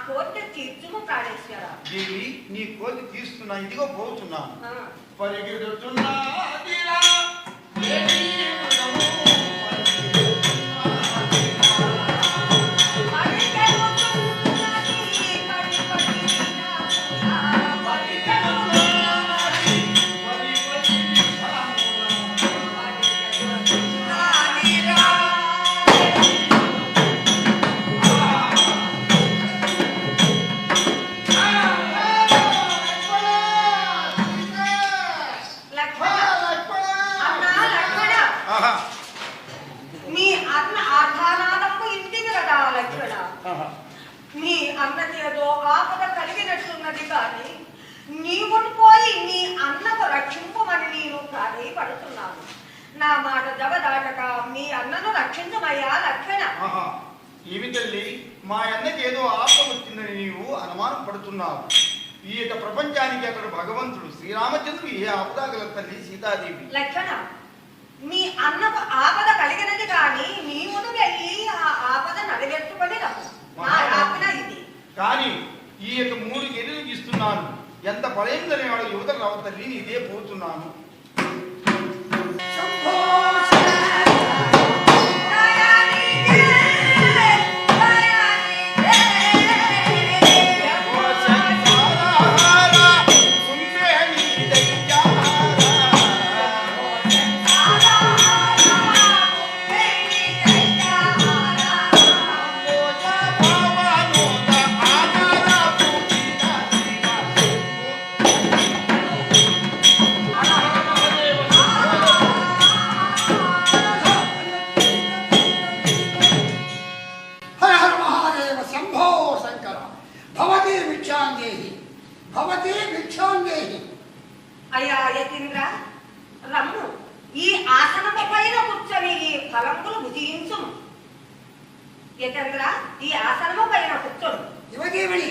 కోరిక తీర్చుము ప్రాణేశ్వర. దేవి నీ కోరిక తీస్తున్నా, ఇదిగో పోతున్నాను. పరిగెడుతున్నా నీ అన్నకేదో ఆపద కలిగినట్లున్నది కానీ నీవును పోయి నీ అన్నకు రక్షింపమని నేను ప్రాధేయపడుతున్నాను. నా మాట జవదాటక మీ అన్నను రక్షించమయ్యా లక్ష్మణ. ఏమి తల్లి, మా అన్నకి ఏదో ఆపద వచ్చిందని నీవు అనుమానం పడుతున్నావు. ఈ యొక్క ప్రపంచానికి అతడు భగవంతుడు శ్రీరామచంద్రుడు ఏ ఆపద గల తల్లి సీతాదేవి. లక్ష్మణ, మీ అన్నకు ఆపద కలిగినది కానీ నీవును వెళ్ళి ఆ ఆపద నడిగెట్టుకొని రమ్ము. కానీ ఈ యొక్క 3 గెలులు ఇస్తున్నాను. ఎంత బలైందనే వాడు యువత రావు తల్లి, ఇదే పోతున్నాను. అయ్యా యతీంద్ర, రమ్ము, ఈ ఆసనము పైన కూర్చొని ఈ ఫలంబులు భుజించుము. యతీంద్ర, ఈ ఆసనము పైన కూర్చోడు. యువదేవుని,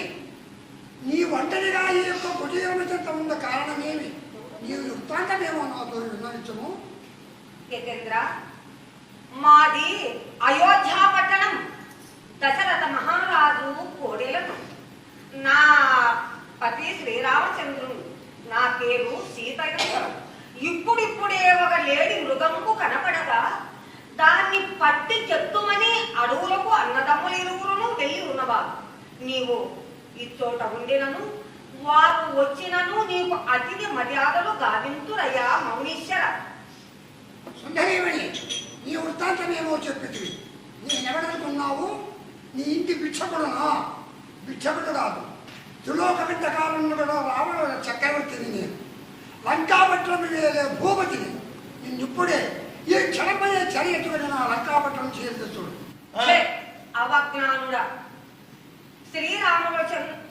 నీ ఒంటరిగా ఈ యొక్క భుజయము చెంత ఉన్న కారణమేమి? నీవు వృత్తాంతమేమో నాతో విన్నవించము. యతీంద్ర, మాది అయోధ్యా పట్టణం. దశరథ మహారాజు కోడెలను. నా పతి శ్రీరామచంద్రుడు, నా పేరు సీతయ్య. ఇప్పుడిప్పుడే ఒక లేడి మృగంకు కనపడగా దాన్ని పట్టి చెత్తుమని అడవులకు అన్నదమ్ముల ఇరువురును వెళ్ళి ఉన్నవారు. నీవు ఈ చోట ఉండినను వారు వచ్చినను నీకు అతిథి మర్యాదలు గావింతురయ్యా మౌనీశ్వర. సుందరేమణి, నీ వృత్తాంతమేమో చెప్పితివి. నేనెవడనుకున్నావు? నీ ఇంటి భిక్షకుడునా? భిక్షకుడు కాదు, త్రిలోక విద్య కాలంలో కూడా రావణ చక్రవర్తిని నేను. లంకాపట్నం వేలే భూపతిని. నిన్నిప్పుడే ఈ క్షణమయ్యే చర్యటువంటి నా లంకాపట్నం చేర్చుడు. అవజ్ఞానుడా,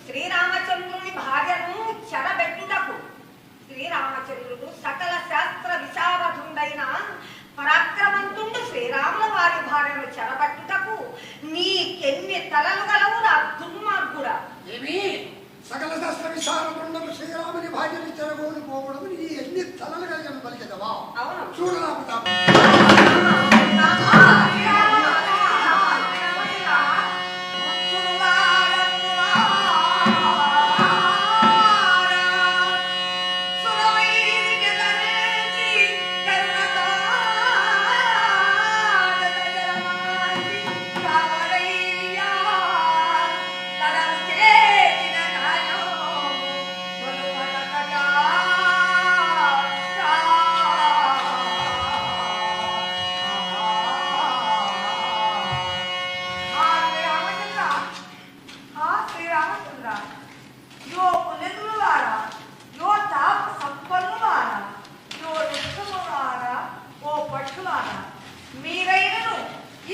శ్రీరామచంద్రుని భార్యను చెరబెట్టుటకు శ్రీరామచంద్రుడు సకల శాస్త్ర విశారదుడైన పరాక్రమంతుండు. శ్రీరాముల వారి భార్యను చెరబట్టుటకు నీకెన్ని తలలు గలవు నా దుర్మార్గుడా. ఏమి సకల శాస్త్ర విశారదుండము శ్రీరాముని భార్యను చెరగోని పోవడం నీ ఎన్ని తలలు కలిగిన పలికెదవా? అవును, చూడు నా ప్రతాపం. మీరైనను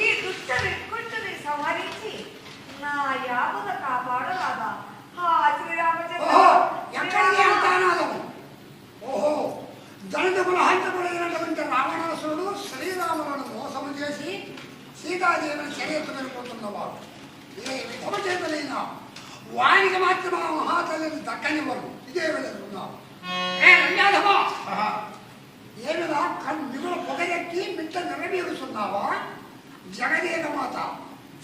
ఈ దుష్ట వికృతిని సంహరించి నా యావద కాపాడరాదా? ఓహో, దండముల హంతకుడైనటువంటి రావణాసురుడు శ్రీరాములను మోసము చేసి సీతాదేవిని చర్యెత్తుకెళ్ళిపోతున్నవాడు. ఏ విధమ చేతనైనా వానికి మాత్రం ఆ మహాతల్లిని దక్కనివ్వరు. ఇదే వెళ్తున్నావు. ఏమిరా మిగులు పొగరెక్కి మిట్ట నెరవేరుస్తున్నావా? జగదేక మాత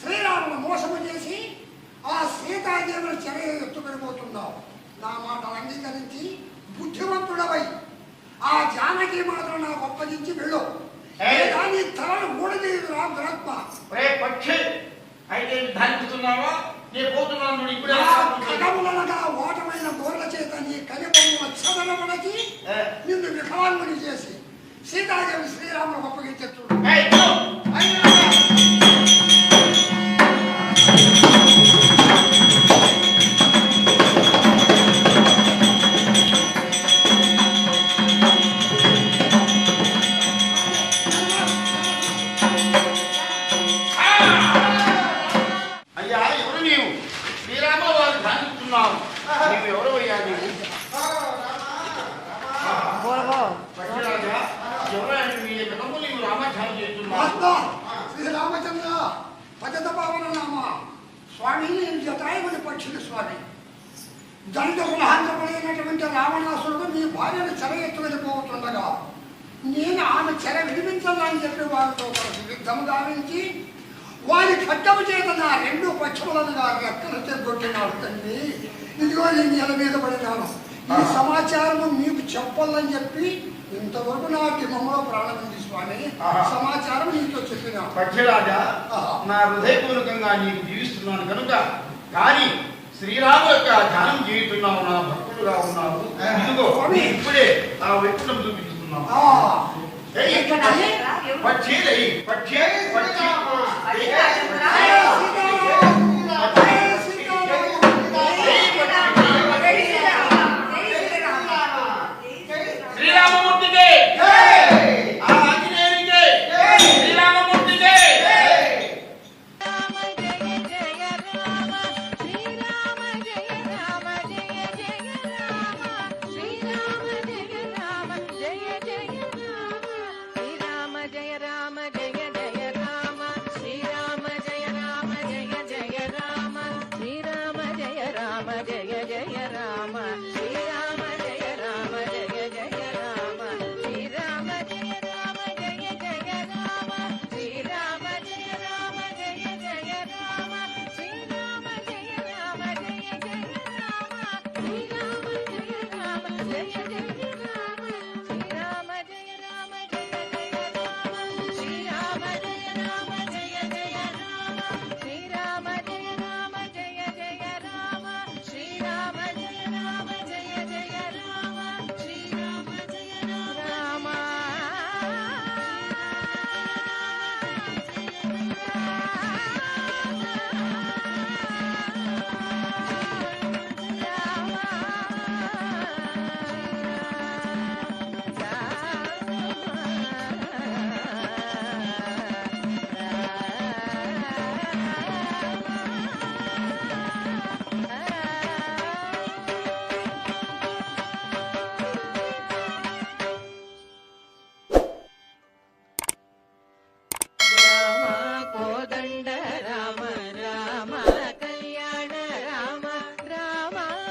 శ్రీరామును మోసము చేసి ఆ సీతాదేవుల చెర ఎత్తుకొని పోతున్నావు. నా మాటలు అంగీకరించి బుద్ధిమంతుడవై ఆ జానకి మాత్రం నాకు అప్పగించి వెళ్ళు. నీ తలను ఊడదీయురా దురాత్మ. పక్షి అయితే ధారిస్తున్నావా? నేను పోతున్నాను ఇప్పుడే. కథములనగా ఓటమైన గోర్ల చేత నీ కలిపొమ్మ చదలబడచి నిన్ను వికలాంగుని చేసి సీతాదేవి శ్రీరాములకు అప్పగించు. అయ్యా ఎవరు నీవు? శ్రీరాముల వారు ధారిస్తున్నావు. నీవు ఎవరు అయ్యా? నీవు పక్షిరాజా ఎవరైనా మీ కథము నీవు రామాధ్యానం చేస్తున్నావు. శ్రీరామచంద్ర పతిత పావన నామ స్వామి జటాయుని పక్షులు స్వామి. దళిత కులహంతపడినటువంటి రావణాసురుడు మీ భార్యను చెర ఎత్తుకొని పోతుండగా నేను ఆమె చెర విడిపించాలని చెప్పి వారితో కలిసి యుద్ధము గావించి వారి ఖడ్గము చేత నా రెండు పక్షములను రెక్కలు తెగొట్టినాడు తండ్రి. ఇదిగో నేను నెల మీద పడినాను. ఈ సమాచారము మీకు చెప్పాలని చెప్పి ఇంతవరకు నా దిమంలో ప్రారంభించి స్వామి సమాచారం నీతో చెప్పినా. పక్షిరాజా నా హృదయపూర్వకంగా నీకు జీవిస్తున్నాను కనుక కానీ శ్రీరాము యొక్క ధ్యానం చేయుతున్నావు. నా భక్తుడుగా ఉన్నావు. ఇదిగో ఇప్పుడే ఆ వైకుంఠం చూపిస్తున్నావు. పక్షి పక్షి పక్షి శ్రీరామమూర్తికి ఆ ఆంజనేయునికి శ్రీరామమూర్తికి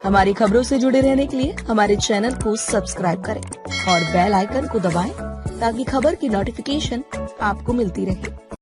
हमारी खबरों से जुड़े रहने के लिए हमारे चैनल को सब्सक्राइब करें और बेल आइकन को दबाएं ताकि खबर की नोटिफिकेशन आपको मिलती रहे।